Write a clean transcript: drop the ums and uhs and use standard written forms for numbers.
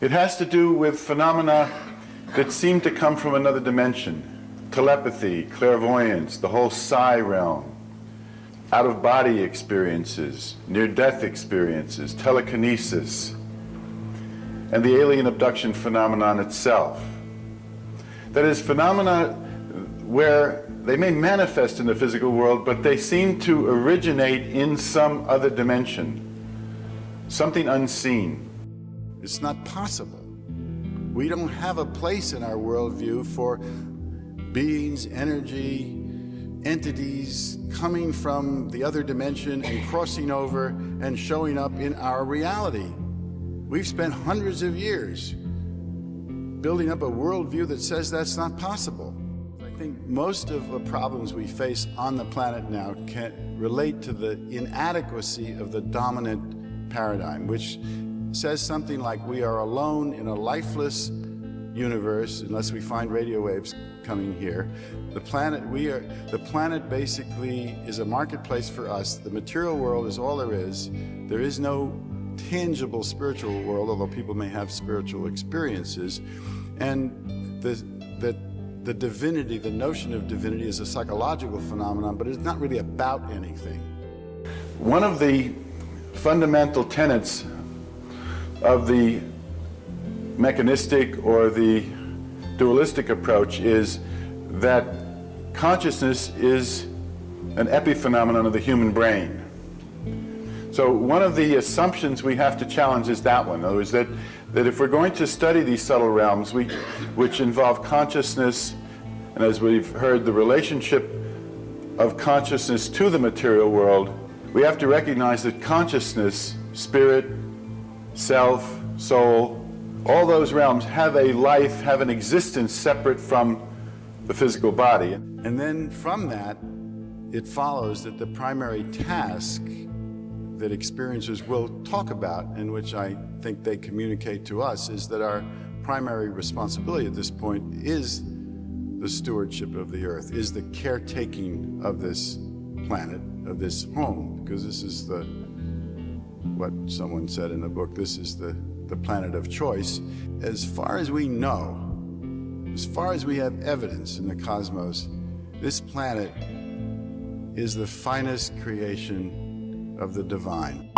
It has to do with phenomena that seem to come from another dimension. Telepathy, clairvoyance, the whole psi realm, out-of-body experiences, near-death experiences, telekinesis, and the alien abduction phenomenon itself. That is, phenomena where they may manifest in the physical world, but they seem to originate in some other dimension, something unseen. It's not possible. We don't have a place in our worldview for beings, energy, entities coming from the other dimension and crossing over and showing up in our reality. We've spent hundreds of years building up a worldview that says that's not possible. I think most of the problems we face on the planet now can relate to the inadequacy of the dominant paradigm, which says something like we are alone in a lifeless universe unless we find radio waves coming here. The planet basically is a marketplace for us. The material world is all there is. There is no tangible spiritual world, although people may have spiritual experiences. And the divinity, the notion of divinity, is a psychological phenomenon, but it's not really about anything. One of the fundamental tenets of the mechanistic or the dualistic approach is that consciousness is an epiphenomenon of the human brain. So one of the assumptions we have to challenge is that one. In other words, that if we're going to study these subtle realms, which involve consciousness, and as we've heard, the relationship of consciousness to the material world, we have to recognize that consciousness, spirit, self, soul, all those realms have a life, have an existence separate from the physical body. And then from that, it follows that the primary task that experiencers will talk about, and which I think they communicate to us, is that our primary responsibility at this point is the stewardship of the earth, is the caretaking of this planet, of this home, because this is what someone said in the book, this is the planet of choice. As far as we know, as far as we have evidence in the cosmos, this planet is the finest creation of the divine.